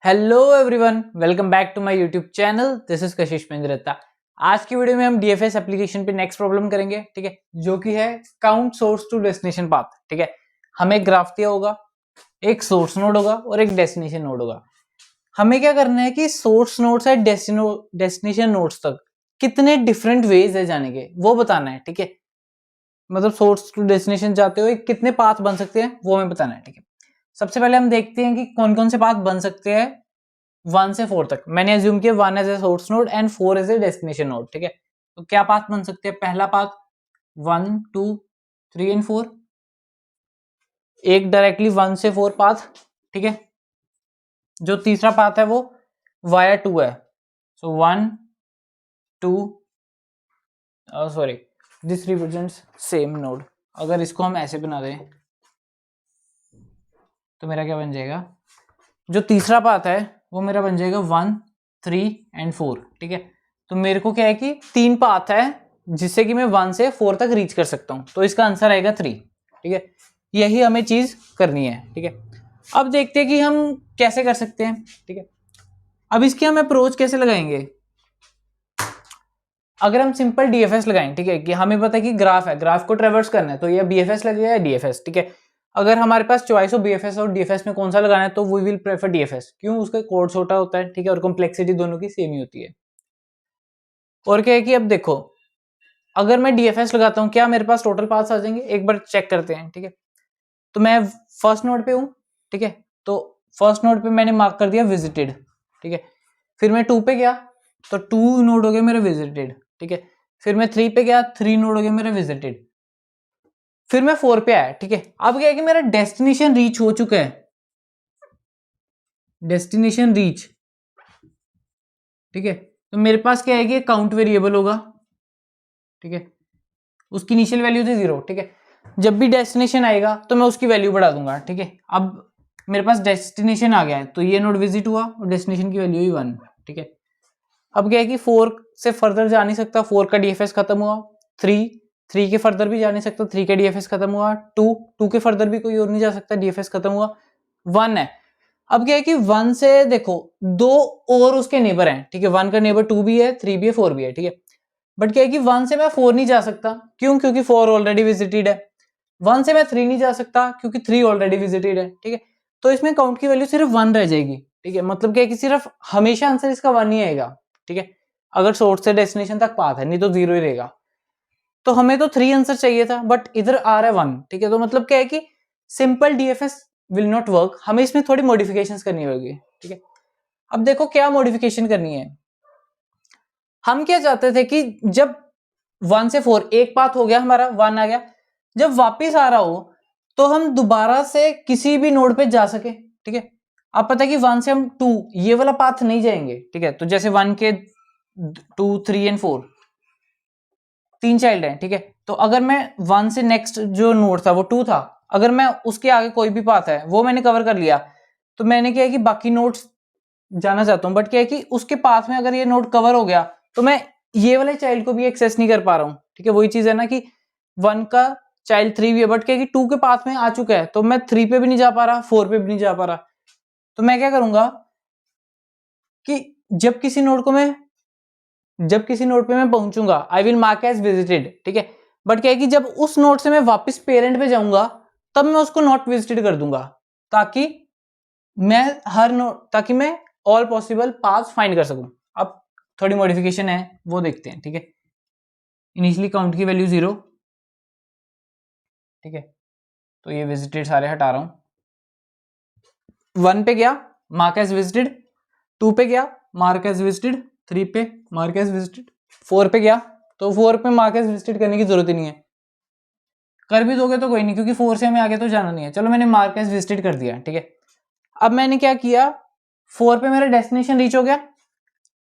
Hello everyone, welcome back to my YouTube channel. This is Kashish Mendiratta. आज की video में हम डीएफएस एप्लीकेशन पे नेक्स्ट प्रॉब्लम करेंगे, ठीक है, जो कि है count source to destination path. ठीक है, हमें एक ग्राफ दिया होगा, एक सोर्स नोड होगा और एक डेस्टिनेशन नोड होगा। हमें क्या करना है कि सोर्स नोड से डेस्टिनेशन नोड्स तक कितने डिफरेंट वेज है जाने के, वो बताना है। ठीक है, मतलब सोर्स टू डेस्टिनेशन जाते हुए कितने पाथ बन सकते हैं वो हमें बताना है। ठीक है, सबसे पहले हम देखते हैं कि कौन कौन से पाथ बन सकते हैं 1 से 4 तक। मैंने एज्यूम किया 1 as a source node and 4 as a destination node. ठीक है, तो क्या पाथ बन सकते हैं? पहला पाथ 1 2 3 एंड 4, एक डायरेक्टली 1 से 4 पाथ। ठीक है, जो तीसरा पाथ है वो वाया 2 है। सो 1 2 sorry, this represents same node. अगर इसको हम ऐसे बना दें तो मेरा क्या बन जाएगा? जो तीसरा पाथ है वो मेरा बन जाएगा 1 3 एंड 4। ठीक है, तो मेरे को क्या है कि 3 पाथ है जिससे कि मैं 1 से 4 तक रीच कर सकता हूं, तो इसका आंसर आएगा 3। ठीक है, यही हमें चीज करनी है। ठीक है, अब देखते हैं कि हम कैसे कर सकते हैं। ठीक है, अब इसकी हम अप्रोच कैसे लगाएंगे? अगर हम सिंपल डीएफएस लगाएं, ठीक है, कि हमें पता है कि ग्राफ है, ग्राफ को ट्रेवर्स करना है, तो ये बीएफएस लगेगा या डीएफएस। ठीक है, अगर हमारे पास चॉइस हो बीएफएस और डीएफएस में कौन सा लगाना है, तो वी विल प्रेफर डीएफएस। क्यों? उसका कोड छोटा होता है, ठीक है, और कॉम्प्लेक्सिटी दोनों की सेम ही होती है। और क्या है कि अब देखो, अगर मैं डीएफएस लगाता हूं, क्या मेरे पास टोटल पाथ्स आ जाएंगे? एक बार चेक करते हैं। ठीक है, तो मैं फर्स्ट नोड पे हूं। ठीक है, तो फर्स्ट नोड पे मैंने मार्क कर दिया विजिटेड। ठीक है, फिर मैं 2 पे गया तो 2 नोड हो गया मेरा विजिटेड। ठीक है, फिर मैं 3 पे गया, 3 नोड हो गया मेरा विजिटेड। फिर मैं 4 पे आया। ठीक है, अब क्या है कि मेरा डेस्टिनेशन रीच हो चुका है, डेस्टिनेशन रीच। ठीक है, तो मेरे पास क्या है कि काउंट वेरिएबल होगा। ठीक है, उसकी इनिशियल वैल्यू थी 0। ठीक है, जब भी डेस्टिनेशन आएगा तो मैं उसकी वैल्यू बढ़ा दूंगा। ठीक है, अब मेरे पास डेस्टिनेशन आ गया है, तो ये नोड विजिट हुआ और डेस्टिनेशन की वैल्यू ही 1। ठीक है, अब क्या है कि 4 से फर्दर जा नहीं सकता, 4 का डीएफएस खत्म हुआ। 3 के फर्दर भी जा नहीं सकता, 3 का डीएफएस खत्म हुआ। 2 के फर्दर भी कोई और नहीं जा सकता, डीएफएस खत्म हुआ। 1 है। अब क्या है कि 1 से देखो दो और उसके नेबर हैं। ठीक है, 1 का नेबर 2 भी है, 3 भी है, 4 भी है। ठीक है, बट क्या है कि 1 से मैं 4 नहीं जा सकता। क्यों? क्योंकि 4 ऑलरेडी विजिटेड है। 1 से मैं 3 नहीं जा सकता क्योंकि 3 ऑलरेडी विजिटेड है। ठीक है, तो इसमें काउंट की वैल्यू सिर्फ 1 रह जाएगी। ठीक है, मतलब क्या है कि सिर्फ हमेशा आंसर इसका 1 ही आएगा। ठीक है, अगर सोर्स से डेस्टिनेशन तक पाथ है, नहीं तो 0 ही रहेगा। तो हमें तो 3 आंसर चाहिए था, बट इधर आ रहा है 1। ठीक है, तो मतलब क्या है कि simple DFS will not work, हमें इसमें थोड़ी मॉडिफिकेशंस करनी होगी। ठीक है, अब देखो क्या मॉडिफिकेशन करनी है। हम क्या चाहते थे कि जब 1 से 4 एक पाथ हो गया, हमारा 1 आ गया, जब वापिस आ रहा हो तो हम दोबारा से किसी भी नोड पे जा सके। ठीक है, अब पता है कि 1 से हम 2 ये वाला पाथ नहीं जाएंगे। ठीक है, तो जैसे 1 के 2 3 एंड 4 3 चाइल्ड हैं। ठीक है, तो अगर मैं 1 से नेक्स्ट जो नोड था वो 2 था, अगर मैं उसके आगे कोई भी पाथ है वो मैंने कवर कर लिया, तो मैंने क्या है कि बाकी नोड्स जाना चाहता हूं, बट क्या है कि उसके पाथ में अगर ये नोड कवर हो गया तो मैं ये वाले चाइल्ड को भी एक्सेस नहीं कर पा रहा हूं। ठीक है, वही चीज है ना कि 1 का चाइल्ड 3 भी है, बट क्या है कि 2 के पाथ में आ चुका है, तो मैं 3 पे भी नहीं जा पा रहा, 4 पे भी नहीं जा पा रहा। तो मैं क्या करूंगा कि जब किसी नोड को मैं जब किसी नोड पे मैं पहुंचूंगा, I will mark as visited. ठीक है, बट क्या है कि जब उस नोड से मैं वापस पेरेंट पे जाऊंगा तब मैं उसको नॉट विजिटेड कर दूंगा, ताकि ताकि मैं ऑल पॉसिबल पाथ्स फाइंड कर सकूं। अब थोड़ी मॉडिफिकेशन है, वो देखते हैं। ठीक है, इनिशियली काउंट की वैल्यू 0। ठीक है, तो ये विजिटेड सारे हटा रहा हूं। 1 पे गया, मार्क एज विजिटेड। 2 पे गया, मार्क एज विजिटेड। 3 पे मार्क एज विजिटेड। 4 पे गया, तो 4 पे मार्क एज विजिटेड करने की जरूरत ही नहीं है। कर भी दोगे तो कोई नहीं, क्योंकि 4 से हमें आगे तो जाना नहीं है। चलो, मैंने मार्क एज विजिटेड कर दिया। ठीक है, अब मैंने क्या किया, 4 पे मेरा डेस्टिनेशन रीच हो गया,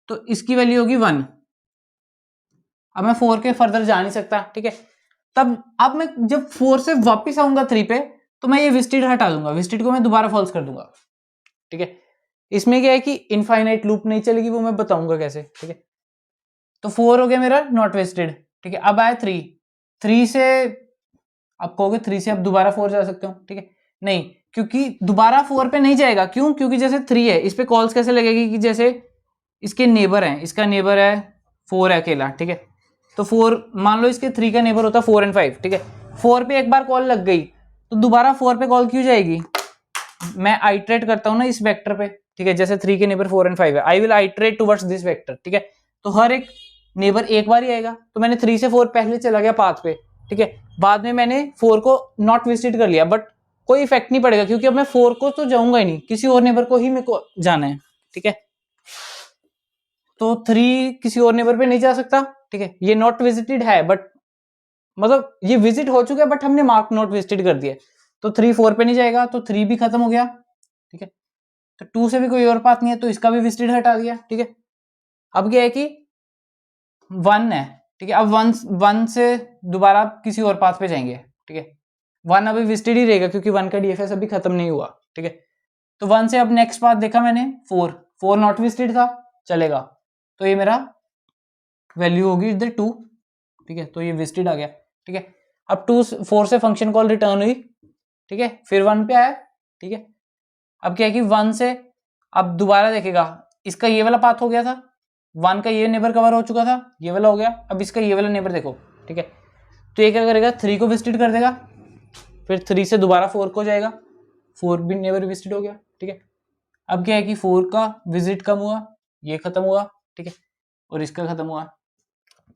तो इसकी वैल्यू होगी 1। अब मैं 4 के फर्दर जा नहीं सकता। ठीक है, तब अब मैं जब 4 से वापस आऊंगा 3 पे, तो मैं ये विजिटेड हटा दूंगा, विजिटेड को मैं दोबारा फॉल्स कर दूंगा। ठीक है, इसमें क्या है कि इनफाइनाइट लूप नहीं चलेगी, वो मैं बताऊंगा कैसे। ठीक है, तो 4 हो गया मेरा नॉट वेस्टेड। ठीक है, अब आया 3। 3 से आप कहोगे 3 से अब दोबारा 4 जा सकते हो। ठीक है, नहीं, क्योंकि दोबारा 4 पे नहीं जाएगा। क्यों? क्योंकि जैसे 3 है, इस पे कॉल्स कैसे लगेगी कि जैसे इसके नेबर हैं, इसका नेबर है 4 है अकेला, ठीक है। तो 4 मान लो इसके 3 का नेबर होता है 4 एंड 5, ठीक है। 4 पे एक बार कॉल लग गई तो दोबारा 4 पे कॉल क्यों जाएगी? मैं आइट्रेट करता हूं ना इस वेक्टर पे, ठीक है। जैसे 3 के नेबर 4 एंड 5 है, I will iterate towards this vector, ठीक है। तो हर एक नेबर एक बार ही आएगा। तो मैंने 3 से 4 पहले चला गया पाथ पे, ठीक है। बाद में मैंने 4 को नॉट विजिट कर लिया, बट कोई इफेक्ट नहीं पड़ेगा क्योंकि अब मैं 4 को तो जाऊंगा ही नहीं, किसी और नेबर को ही मेरे को जाना है, ठीक है। तो 3 किसी और नेबर पे नहीं जा सकता, ठीक है। ये नॉट विजिटेड है, बट मतलब ये विजिट हो चुका है बट हमने मार्क नॉट विजिटेड कर दिया। तो 3 4 पे नहीं जाएगा, तो 3 भी खत्म हो गया, ठीक है। तो 2 से भी कोई और पाथ नहीं है, तो इसका भी विजिटेड हटा दिया, ठीक है। अब क्या है कि 1 है, ठीक है। अब 1 से दोबारा किसी और पाथ पे जाएंगे, ठीक है। 1 अभी विजिटेड ही रहेगा क्योंकि 1 का डीएफएस अभी खत्म नहीं हुआ, ठीक है। तो 1 से अब नेक्स्ट पाथ देखा मैंने 4 नॉट विजिटेड था, चलेगा। तो ये मेरा वैल्यू होगी इधर 2, ठीक है। तो ये विजिटेड आ गया, ठीक है। अब 4 से फंक्शन कॉल रिटर्न हुई, ठीक है। फिर 1 पे आया, ठीक है। अब क्या है कि 1 से अब दोबारा देखेगा, इसका ये वाला पाथ हो गया था, 1 का ये नेबर कवर हो चुका था, ये वाला हो गया। अब इसका ये वाला नेबर देखो, ठीक है। तो ये क्या करेगा, 3 को विजिट कर देगा, फिर 3 से दोबारा 4 को जाएगा, 4 भी नेबर विजिट हो गया, ठीक है। अब क्या है कि 4 का विजिट कम हुआ, ये खत्म हुआ, ठीक है, और इसका खत्म हुआ,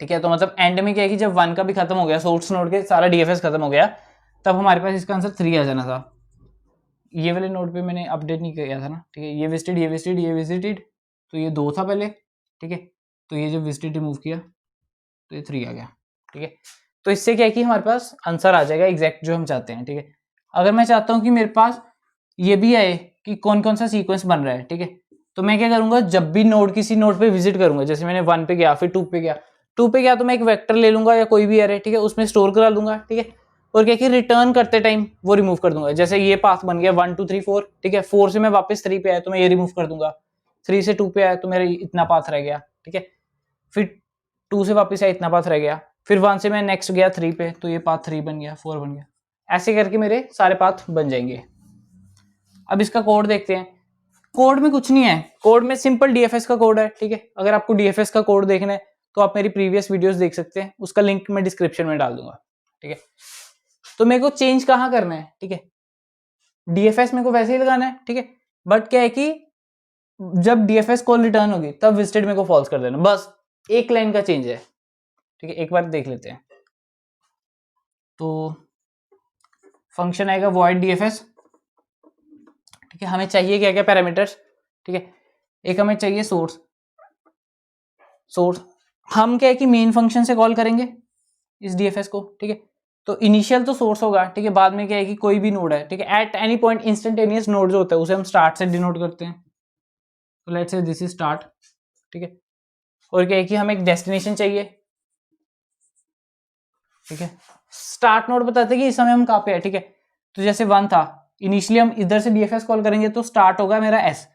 ठीक है। तो मतलब एंड में क्या है कि जब 1 का भी खत्म हो गया, सोर्स नोड के सारा डीएफएस खत्म हो गया, तब हमारे पास इसका आंसर 3 आ जाना था। ये वाले नोड पे मैंने अपडेट नहीं किया था ना, ठीक है। ये विजिटेड, ये विजिटेड, ये विजिटेड, तो ये 2 था पहले, ठीक है। तो ये जब विजिटेड रिमूव किया तो ये 3 आ गया, ठीक है। तो इससे क्या है कि हमारे पास आंसर आ जाएगा एग्जैक्ट जो हम चाहते हैं, ठीक है। अगर मैं चाहता हूँ कि मेरे पास ये भी आए कि कौन कौन सा सीक्वेंस बन रहा है, ठीक है। तो मैं क्या करूंगा, जब भी नोड किसी नोड पे विजिट करूंगा, जैसे मैंने 1 पे गया, फिर 2 पे गया, 2 पे गया तो मैं एक वेक्टर ले लूंगा या कोई भी एरे, ठीक है, उसमें स्टोर करा लूंगा, ठीक है। और क्या कि रिटर्न करते टाइम वो रिमूव कर दूंगा। जैसे ये पाथ बन गया 1 2 3 4, ठीक है। 4 से मैं वापस 3 पे आया तो मैं ये रिमूव कर दूंगा, 3 से 2 पे आया तो मेरा इतना पाथ रह गया, ठीक है। फिर 2 से वापस आया, इतना पाथ रह गया। फिर 1 से मैं नेक्स्ट गया 3 पे, तो ये पाथ 3 बन गया, 4 बन गया। ऐसे करके मेरे सारे पाथ बन जाएंगे। अब इसका कोड देखते हैं। कोड में कुछ नहीं है, कोड में सिंपल डीएफएस का कोड है, ठीक है। अगर आपको डीएफएस का कोड देखना है तो आप मेरी प्रीवियस वीडियोस देख सकते हैं, उसका लिंक मैं डिस्क्रिप्शन में डाल दूंगा, ठीक है। तो मेरे को चेंज कहाँ करना है, ठीक है। डीएफएस मेरे को वैसे ही लगाना है, ठीक है। बट क्या है कि जब डीएफएस कॉल रिटर्न होगी तब विजिटेड मेरे को फॉल्स कर देना, बस एक लाइन का चेंज है, ठीक है। एक बार देख लेते हैं। तो फंक्शन आएगा void dfs, ठीक है। हमें चाहिए क्या क्या पैरामीटर्स, ठीक है। एक हमें चाहिए सोर्स, हम क्या है कि मेन फंक्शन से कॉल करेंगे इस डीएफएस को, ठीक है। तो इनिशियल तो सोर्स होगा, ठीक है। बाद में क्या है कि कोई भी नोड है, ठीक है। At any point instantaneous node जो होता है उसे हम स्टार्ट से डिनोट करते हैं। तो let's say this is start, ठीक है। और क्या है कि हमें एक डेस्टिनेशन चाहिए, ठीक है। स्टार्ट नोड बताते हैं कि इस समय हम कहाँ पे है, ठीक है। तो जैसे 1 था, इनिशियली हम इधर से डीएफएस कॉल करेंगे तो स्टार्ट होगा मेरा एस,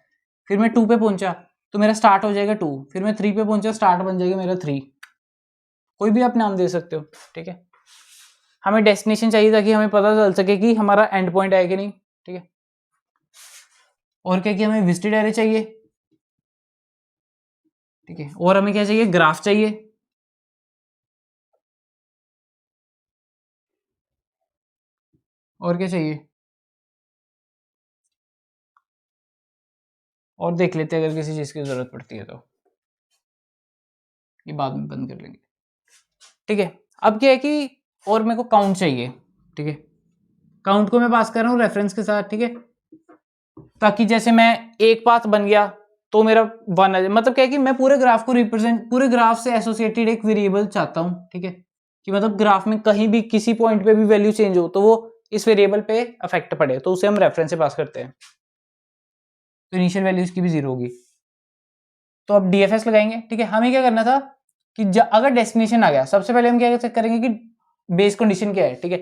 फिर मैं 2 पे पहुंचा तो मेरा स्टार्ट हो जाएगा 2, फिर मैं 3 पे पहुंचा, स्टार्ट बन जाएगा मेरा 3। कोई भी आप नाम दे सकते हो, ठीक है। हमें डेस्टिनेशन चाहिए ताकि हमें पता चल सके कि हमारा एंड पॉइंट है कि नहीं, ठीक है। और क्या कि हमें विजिटेड एरे चाहिए, ठीक है। और हमें क्या चाहिए, ग्राफ चाहिए, और क्या चाहिए, और देख लेते हैं अगर किसी चीज की जरूरत पड़ती है तो ये बाद में बंद कर लेंगे, ठीक है। अब क्या है कि और मेरे को काउंट चाहिए, ठीक है। काउंट को मैं पास कर रहा हूँ रेफरेंस के साथ, ठीक है। ताकि जैसे मैं एक पाथ बन गया तो मेरा 1 आ जाए। मतलब क्या है कि मैं पूरे ग्राफ को रिप्रेजेंट, पूरे ग्राफ से एसोसिएटेड एक वेरिएबल चाहता हूँ, ठीक है। कि मतलब ग्राफ में कहीं भी किसी पॉइंट पे भी वैल्यू चेंज हो तो वो इस वेरिएबल पे अफेक्ट पड़े, तो उसे हम रेफरेंस से पास करते हैं। तो इनिशियल वैल्यू इसकी भी 0 होगी। तो अब डीएफएस लगाएंगे, ठीक है। हमें क्या करना था कि अगर डेस्टिनेशन आ गया, सबसे पहले हम क्या करेंगे कि बेस कंडीशन क्या है, ठीक है।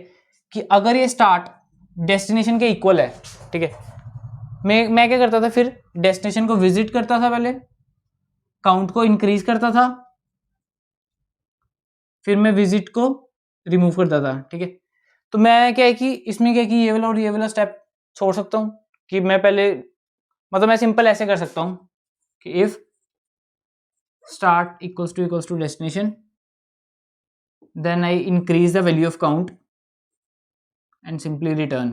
कि अगर ये स्टार्ट डेस्टिनेशन के इक्वल है, ठीक है। मैं क्या करता था, फिर डेस्टिनेशन को विजिट करता था, पहले काउंट को इंक्रीज करता था, फिर मैं विजिट को रिमूव करता था, ठीक है। तो मैं क्या है कि इसमें क्या है कि ये वाला और ये वाला स्टेप छोड़ सकता हूँ कि मैं पहले, मतलब मैं सिंपल ऐसे कर सकता हूँ कि if start equals to destination then I increase the value of count and simply return.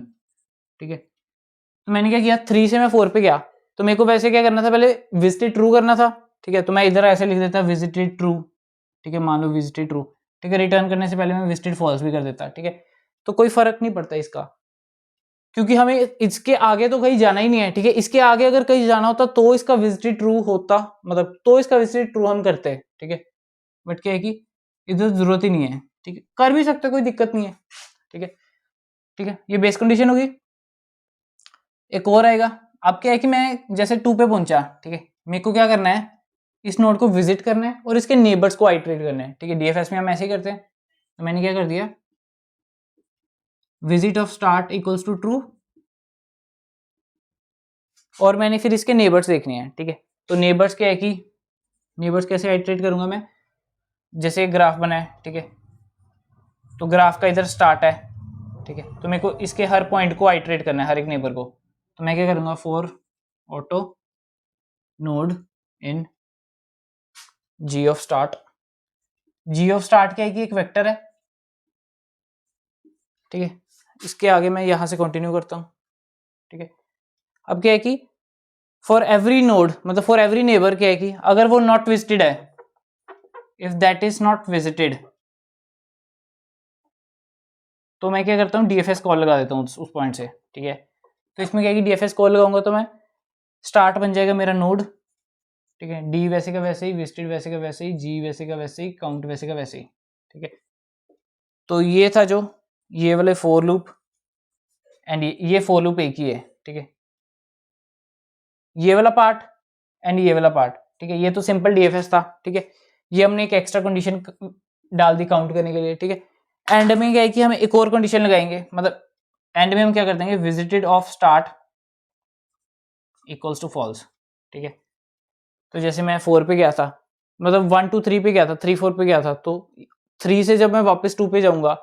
ठीक है, तो मैंने क्या किया, 3 से मैं 4 पे गया, तो मेरे को वैसे क्या करना था, पहले विजिटेड ट्रू करना था। ठीक है, तो मैं इधर ऐसे लिख देता विजिटेड ट्रू। ठीक है, मान लो विजिटेड ट्रू। ठीक है, रिटर्न करने से पहले मैं विजिटेड फॉल्स भी कर देता। ठीक है, तो कोई फर्क नहीं पड़ता इसका, क्योंकि हमें इसके आगे तो कहीं जाना ही नहीं है। ठीक है, इसके आगे अगर कहीं जाना होता तो इसका विजिटेड ट्रू होता, मतलब तो इसका विजिटेड ट्रू हम करते। ठीक है, बट क्या है कि इधर जरूरत ही नहीं है। ठीक है, कर भी सकते, कोई दिक्कत नहीं है। ठीक है, ठीक है, ये बेस कंडीशन होगी। एक और आएगा, अब क्या है कि मैं जैसे 2 पे पहुंचा। ठीक है, मेरे को क्या करना है, इस नोड को विजिट करना है और इसके नेबर्स को आइटरेट करना है। ठीक है, डीएफएस में हम ऐसे ही करते हैं। तो मैंने क्या कर दिया, visit of start equals to true, और मैंने फिर इसके नेबर्स देखने हैं। ठीक है, तो नेबर्स क्या है कि नेबर्स कैसे आइटरेट करूंगा मैं, जैसे ग्राफ बना है। ठीक है, तो ग्राफ का इधर स्टार्ट है। ठीक है, तो मेरे को इसके हर पॉइंट को आइटरेट करना है, हर एक नेबर को। तो मैं क्या करूंगा, for auto node in G of start. G of start क्या है कि एक वेक्टर है। ठीक है, इसके आगे मैं यहां से कंटिन्यू करता हूं। ठीक है, अब क्या है कि फॉर एवरी नोड, मतलब फॉर एवरी नेबर क्या है कि अगर वो नॉट विजिटेड है, if that is not visited, तो मैं क्या करता हूँ, डीएफएस कॉल लगा देता हूँ उस पॉइंट से। ठीक है, तो इसमें क्या है कि डीएफएस कॉल लगाऊंगा तो मैं स्टार्ट बन जाएगा मेरा नोड। ठीक है, डी वैसे का वैसे ही, विजिटेड वैसे का वैसे ही, जी वैसे का वैसे ही, काउंट वैसे का वैसे ही। ठीक है, तो ये था जो ये वाले फॉर लूप, एंड ये फॉर लूप एक ही है। ठीक है, ये वाला पार्ट एंड ये वाला पार्ट। ठीक है, ये तो सिंपल डीएफएस था। ठीक है, ये हमने एक एक्स्ट्रा कंडीशन डाल दी काउंट करने के लिए। ठीक है, एंड में क्या है कि हम एक और कंडीशन लगाएंगे, मतलब एंड में हम क्या कर देंगे, visited of start equals to false. ठीक है, तो जैसे मैं 4 पे गया था, मतलब 1 2 3 पे गया था, 3 4 पे गया था, तो 3 से जब मैं वापस 2 पे जाऊंगा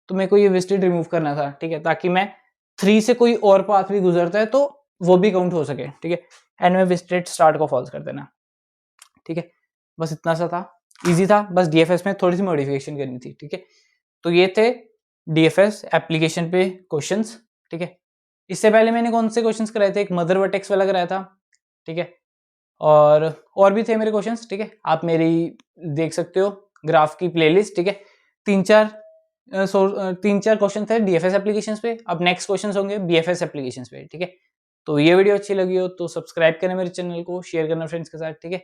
तो मेरे को ये विजिटेड रिमूव करना था। ठीक है, ताकि मैं 3 से कोई और पाथ भी गुजरता है तो वो भी काउंट हो सके। ठीक है, एंड में विजिटेड स्टार्ट को फॉल्स कर देना। ठीक है, बस इतना सा था, इजी था, बस डीएफएस में थोड़ी सी मॉडिफिकेशन करनी थी। ठीक है, तो ये थे डीएफएस एप्लीकेशन पे क्वेश्चंस। ठीक है, इससे पहले मैंने कौन से क्वेश्चंस कराए थे, एक मदर वर्टेक्स वाला कराया था। ठीक है, और भी थे मेरे क्वेश्चंस। ठीक है, आप मेरी देख सकते हो ग्राफ की प्लेलिस्ट। ठीक है, 3-4 क्वेश्चन थे डीएफएस एप्लीकेशंस पे, अब नेक्स्ट क्वेश्चंस होंगे बीएफएस एप्लीकेशंस पे। ठीक है, तो ये वीडियो अच्छी लगी हो तो सब्सक्राइब करना मेरे चैनल को, शेयर करना फ्रेंड्स के साथ। ठीक है,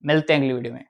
मिलते हैं अगली वीडियो में।